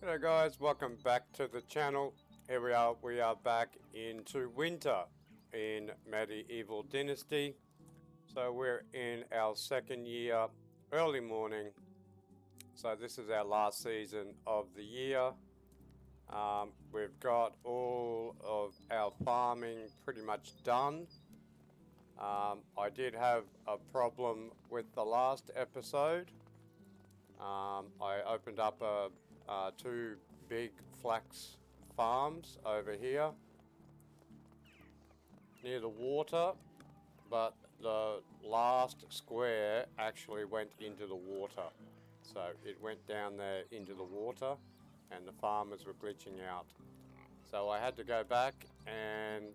Hello guys, welcome back to the channel. Here we are back into winter in Medieval Dynasty. So we're in our second year, early morning. So this is our last season of the year. We've got all of our farming pretty much done. I did have a problem with the last episode. I opened up two big flax farms over here near the water, but the last square actually went into the water. So it went down there into the water and the farmers were glitching out. So I had to go back and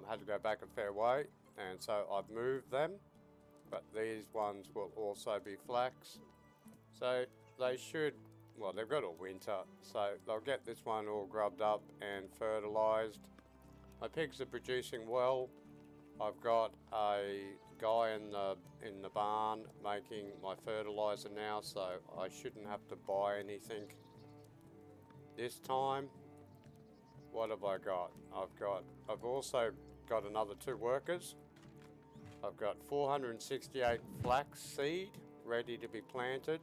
had to go back a fair way, and so I've moved them, but these ones will also be flax. So they should, well, they've got a winter, so they'll get this one all grubbed up and fertilised. My pigs are producing well. I've got a guy in the barn making my fertiliser now, so I shouldn't have to buy anything this time. What have I got? I've also got another 2 workers. I've got 468 flax seed ready to be planted.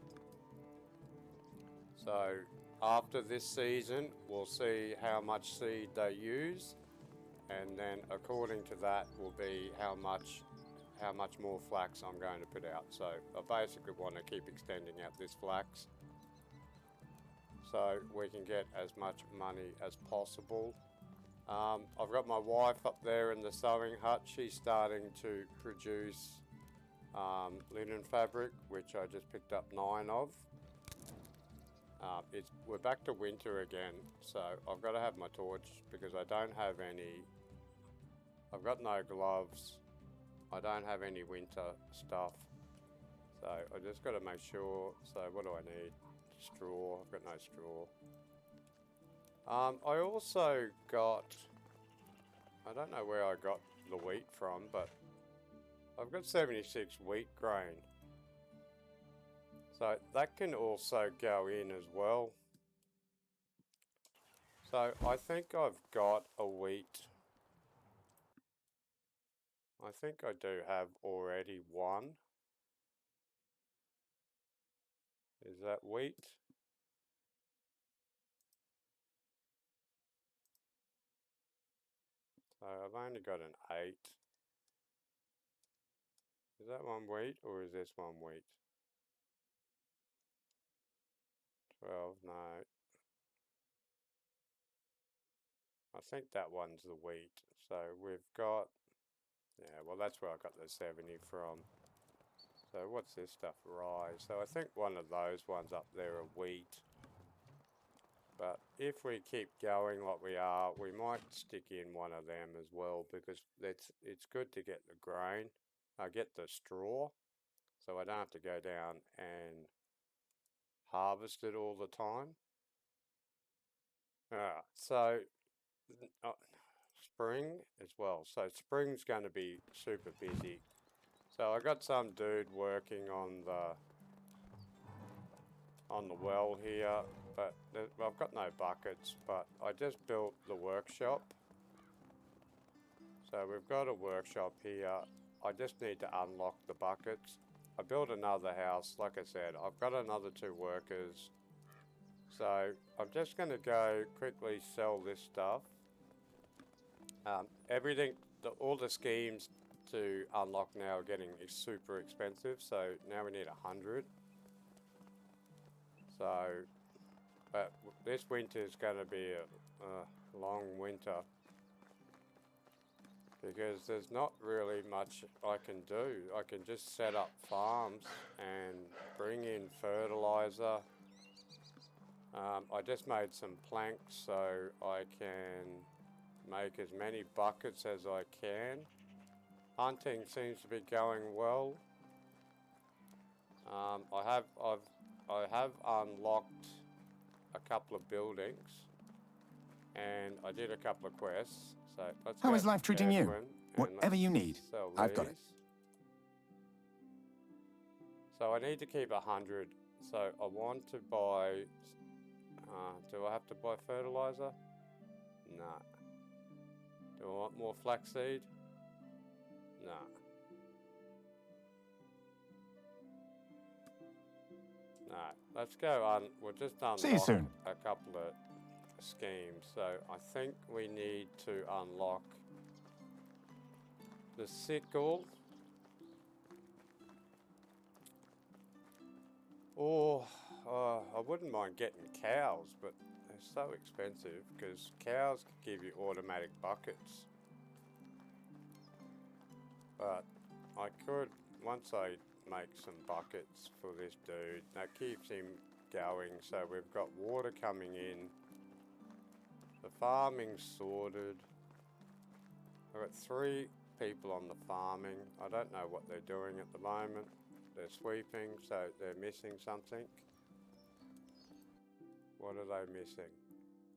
So after this season, we'll see how much seed they use, and then according to that will be how much more flax I'm going to put out. So I basically want to keep extending out this flax so we can get as much money as possible. I've got my wife up there in the sewing hut. She's starting to produce linen fabric, which I just picked up 9 of. We're back to winter again, so I've got to have my torch because I don't have any. I've got no gloves. I don't have any winter stuff, so I just got to make sure. So what do I need? Straw. I've got no straw. I also got. I don't know where I got the wheat from, but I've got 76 wheat grain. So that can also go in as well. So I think I've got a wheat. I think I do have already one. Is that wheat? So I've only got an 8. Is that one wheat or is this one wheat? 12, no. I think that one's the wheat. So we've got, yeah, well that's where I got the 70 from. So what's this stuff? Rye. So I think one of those ones up there are wheat. But if we keep going like we are, we might stick in one of them as well because it's good to get the grain. I get the straw, so I don't have to go down and harvest it all the time. So spring as well. So spring's going to be super busy. So I got some dude working on the well here, but I've got no buckets, but I just built the workshop. So we've got a workshop here. I just need to unlock the buckets. I built another house. Like I said, I've got another 2 workers. So I'm just going to go quickly sell this stuff. All the schemes to unlock now are getting super expensive. So now we need 100. So, but this winter is going to be a long winter because there's not really much I can do. I can just set up farms and bring in fertilizer. I just made some planks so I can make as many buckets as I can. Hunting seems to be going well. I have unlocked a couple of buildings and I did a couple of quests. So let's How go is life treating you? and Whatever you need, sell I've got it. these. So I need to keep 100. So I want to buy Do I have to buy fertilizer? Nah. Do I want more flaxseed? Nah. Nah. Let's go on. We'll just unlock See you soon. a couple of schemes. So I think we need to unlock the sickle. Or I wouldn't mind getting cows, but they're so expensive because cows give you automatic buckets. But I could, once I make some buckets for this dude, that keeps him going. So we've got water coming in. The farming's sorted. I've got 3 people on the farming. I don't know what they're doing at the moment. They're sweeping, so they're missing something. What are they missing?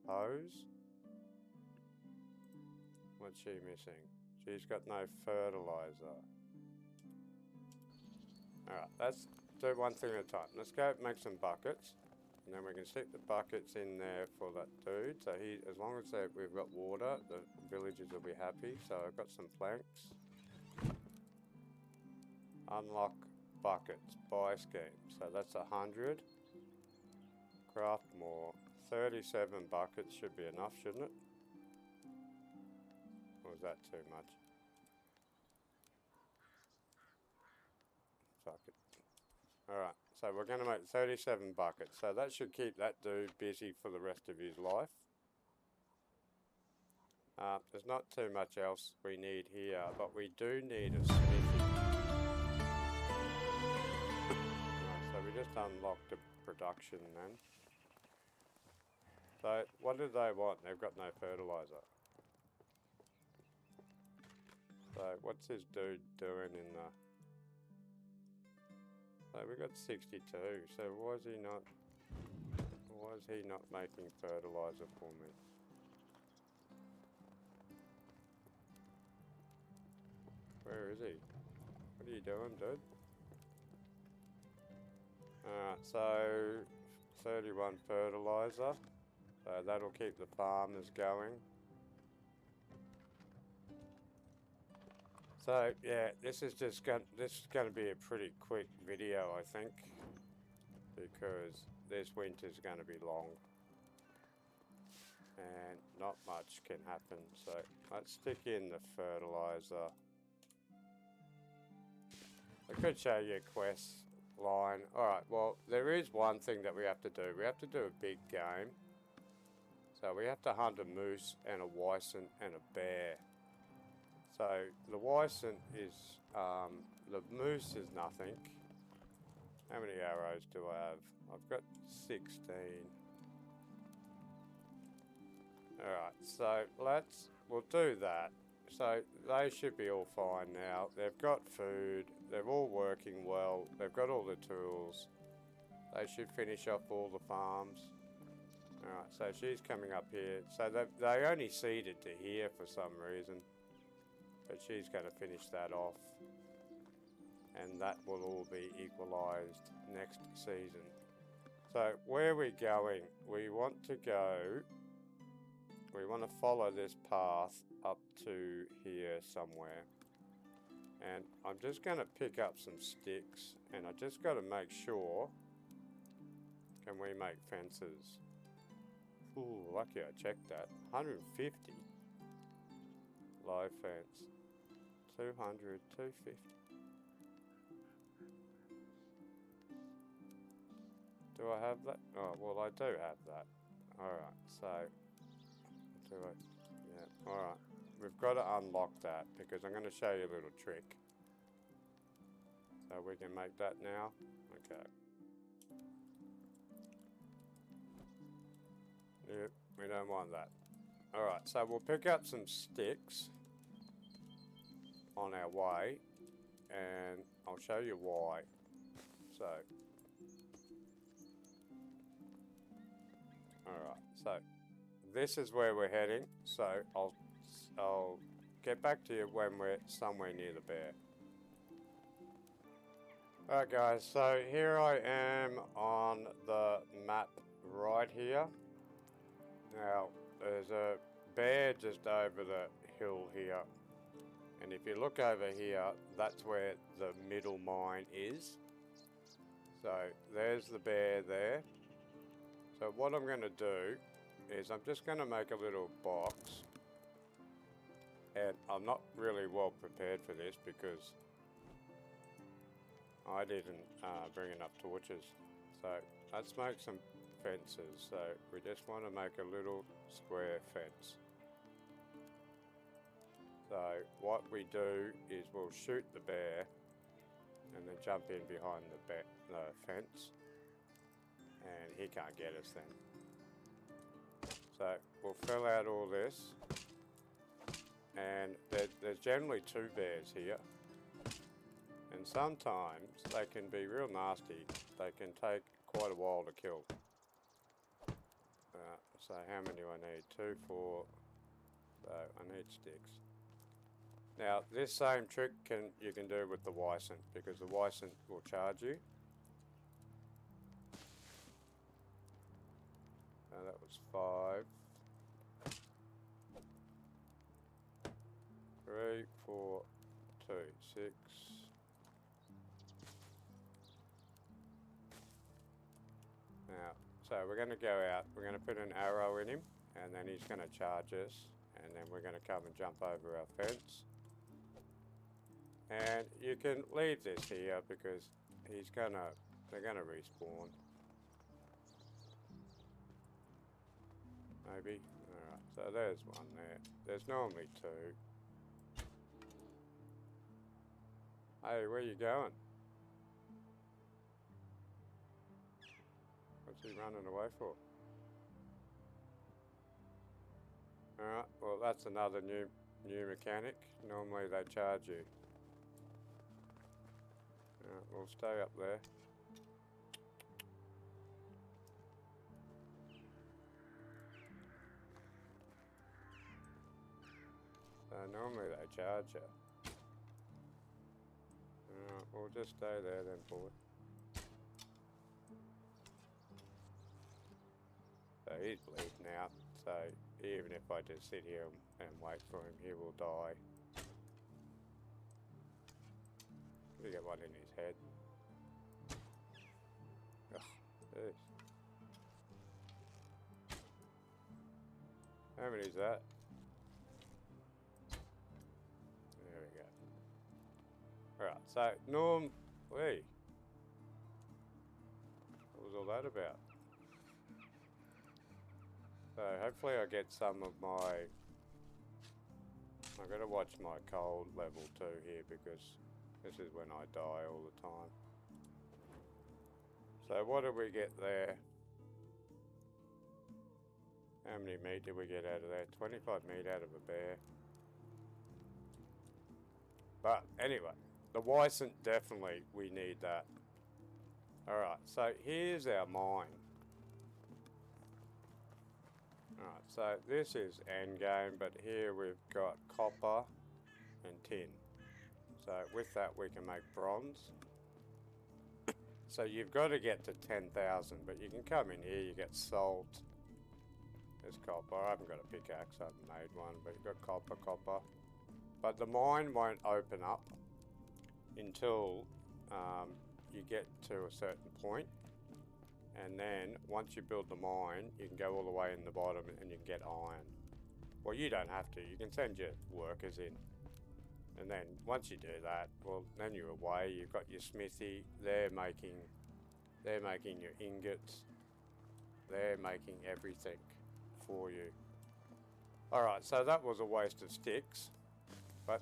Hose? What's she missing? She's got no fertilizer. Alright, let's do one thing at a time. Let's go make some buckets. And then we can stick the buckets in there for that dude. So as long as we've got water, the villagers will be happy. So I've got some planks. Unlock buckets, buy scheme. So that's 100. Craft more. 37 buckets should be enough, shouldn't it? Or is that too much? Fuck it. Alright, so we're going to make 37 buckets. So that should keep that dude busy for the rest of his life. There's not too much else we need here, but we do need a smithy. So we just unlocked the production then. So what do they want? They've got no fertilizer. So what's this dude doing in the... So we got 62. So why is he not making fertilizer for me? Where is he? What are you doing, dude? Alright, so 31 fertilizer. So that'll keep the farmers going. So yeah, this is going to be a pretty quick video, I think, because this winter's going to be long and not much can happen. So let's stick in the fertilizer. I could show you a quest line. Alright, well, there is one thing that we have to do. We have to do a big game. So we have to hunt a moose and a bison and a bear. So the bison is, the moose is nothing. How many arrows do I have? I've got 16. Alright, so we'll do that. So they should be all fine now. They've got food. They're all working well. They've got all the tools. They should finish off all the farms. Alright, so she's coming up here. So they only seeded to here for some reason. But she's going to finish that off. And that will all be equalised next season. So where are we going? We want to follow this path up to here somewhere. And I'm just going to pick up some sticks. And I just got to make sure. Can we make fences? Ooh, lucky I checked that. 150. Low fence. 200, 250. Do I have that? Oh, well, I do have that. Alright, so... do it. Yeah, alright. We've got to unlock that because I'm going to show you a little trick. So we can make that now. Okay. Yep, we don't want that. Alright, so we'll pick up some sticks on our way, and I'll show you why. So, alright, so this is where we're heading, so I'll get back to you when we're somewhere near the bear. Alright guys, so here I am on the map right here. Now, there's a bear just over the hill here. And if you look over here, that's where the middle mine is. So there's the bear there. So what I'm going to do is I'm just going to make a little box. And I'm not really well prepared for this because I didn't bring enough torches. So let's make some fences. So we just want to make a little square fence. So what we do is we'll shoot the bear and then jump in behind the fence, and he can't get us then. So we'll fill out all this, and there's generally 2 bears here, and sometimes they can be real nasty. They can take quite a while to kill. So how many do I need? 2, 4. So I need sticks. Now this same trick you can do with the Wyson, because the Wyson will charge you. So that was 5. 3, 4, 2, 6. Now, so we're going to go out, we're going to put an arrow in him, and then he's going to charge us, and then we're going to come and jump over our fence. And you can leave this here because they're going to respawn. Maybe. Alright, so there's one there. There's normally 2. Hey, where you going? What's he running away for? Alright, well that's another new mechanic. Normally they charge you. Alright, we'll stay up there. So normally they charge you. We'll just stay there then, boy. So he's bleeding out, so even if I just sit here and wait for him, he will die. We get one in his head. Ugh, jeez. How many is that? There we go. Alright, so normally, what was all that about? So hopefully I get some of my, I've got to watch my cold level too here because this is when I die all the time. So what did we get there? How many meat did we get out of there? 25 meat out of a bear. But anyway, the Wyson, definitely we need that. Alright, so here's our mine. Alright, so this is endgame, but here we've got copper and tin. So with that we can make bronze. So you've got to get to 10,000, but you can come in here, you get salt. There's copper. I haven't got a pickaxe, I haven't made one, but you've got copper. But the mine won't open up until you get to a certain point. And then once you build the mine, you can go all the way in the bottom and you can get iron. Well, you don't have to. You can send your workers in. And then once you do that, well, then you're away. You've got your smithy. They're making your ingots. They're making everything for you. All right, so that was a waste of sticks, but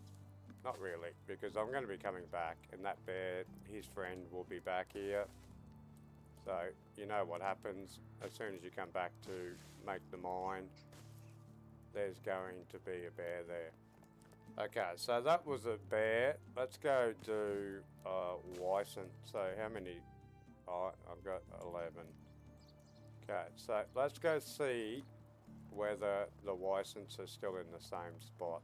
not really, because I'm going to be coming back, and that bear, his friend, will be back here. So you know what happens as soon as you come back to make the mine. There's going to be a bear there. Okay, so that was a bear. Let's go do Wyson. So how many? Oh, I've got 11. Okay, so let's go see whether the Wysons are still in the same spot.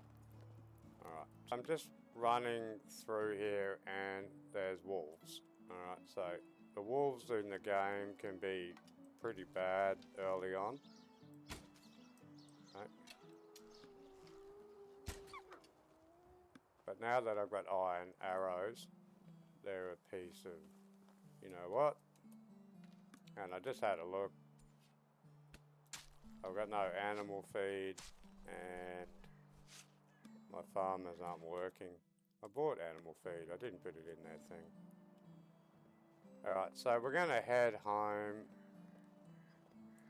Alright, I'm just running through here and there's wolves. Alright, so the wolves in the game can be pretty bad early on. But now that I've got iron arrows, they're a piece of, you know what? And I just had a look. I've got no animal feed, and my farmers aren't working. I bought animal feed, I didn't put it in that thing. Alright, so we're going to head home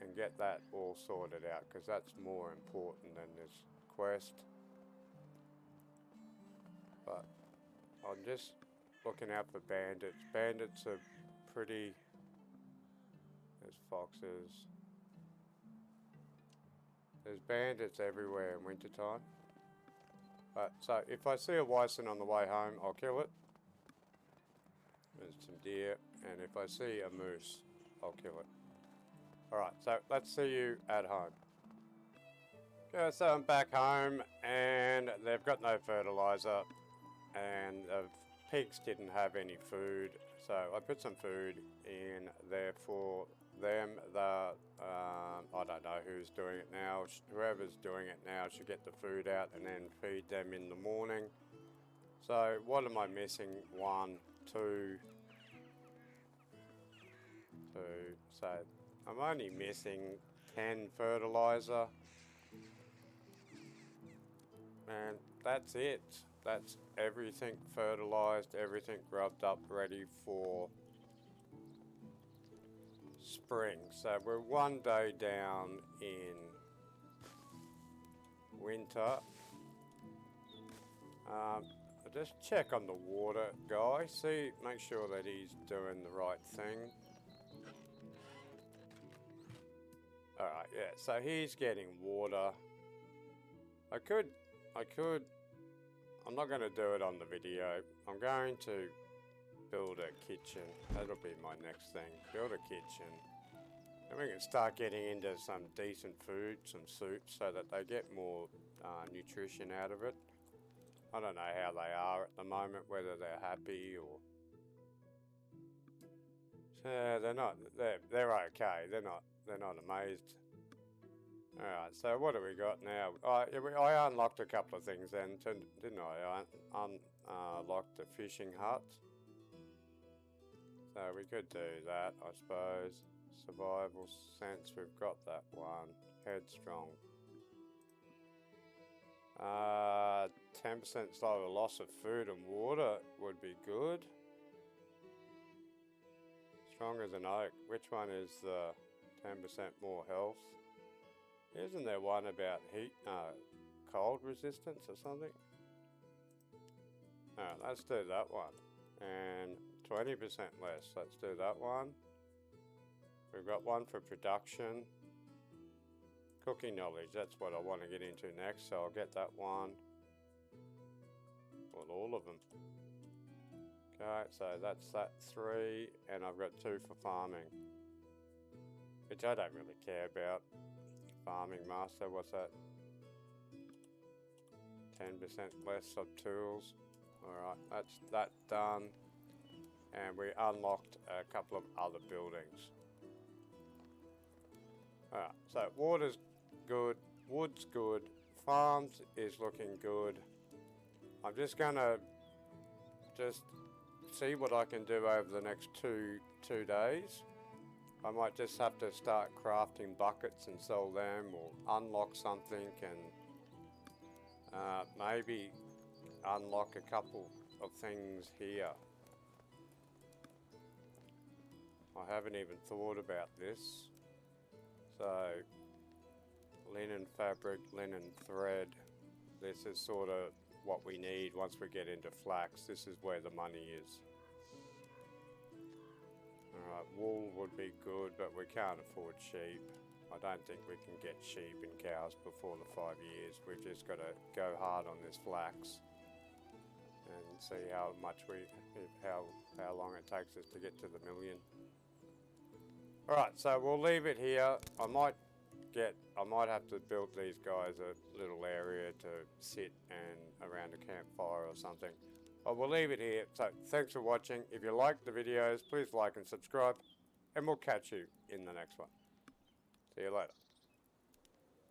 and get that all sorted out, because that's more important than this quest. But I'm just looking out for bandits. Bandits are pretty... There's foxes. There's bandits everywhere in wintertime. So if I see a bison on the way home, I'll kill it. There's some deer, and if I see a moose, I'll kill it. Alright, so let's see you at home. Okay, so I'm back home, and they've got no fertilizer, and the pigs didn't have any food, so I put some food in there for them. I don't know who's doing it now. Whoever's doing it now should get the food out and then feed them in the morning. So what am I missing? 1, 2. So I'm only missing 10 fertilizer. And that's it. That's everything fertilized, everything grubbed up, ready for spring. So we're 1 day down in winter. I'll just check on the water guy, make sure that he's doing the right thing. Alright, yeah, so he's getting water. I'm not going to do it on the video. I'm going to build a kitchen. That'll be my next thing. Build a kitchen. Then we can start getting into some decent food, some soup, so that they get more nutrition out of it. I don't know how they are at the moment, whether they're happy or... they're not. They're okay. They're not amazed. Alright, so what do we got now? I unlocked a couple of things then, didn't I? I unlocked the fishing hut. So we could do that, I suppose. Survival sense, we've got that one. Headstrong. 10% slower loss of food and water would be good. Strong as an oak. Which one is the 10% more health? Isn't there one about cold resistance or something? Alright, let's do that one. And 20% less, let's do that one. We've got one for production. Cooking knowledge, that's what I want to get into next, so I'll get that one. Well, all of them. Okay, so that's that 3, and I've got 2 for farming. Which I don't really care about. Farming master, what's that? 10% less of tools. Alright, that's that done. And we unlocked a couple of other buildings. Alright, so water's good, wood's good, farms is looking good. I'm just gonna see what I can do over the next two days. I might just have to start crafting buckets and sell them, or unlock something and maybe unlock a couple of things here. I haven't even thought about this. So, linen fabric, linen thread. This is sort of what we need once we get into flax. This is where the money is. Alright, wool would be good, but we can't afford sheep. I don't think we can get sheep and cows before the 5 years. We've just got to go hard on this flax and see how long it takes us to get to the 1 million. Alright, so we'll leave it here. I might have to build these guys a little area to sit and around a campfire or something. But we'll leave it here. So thanks for watching. If you like the videos, please like and subscribe, and we'll catch you in the next one. See you later.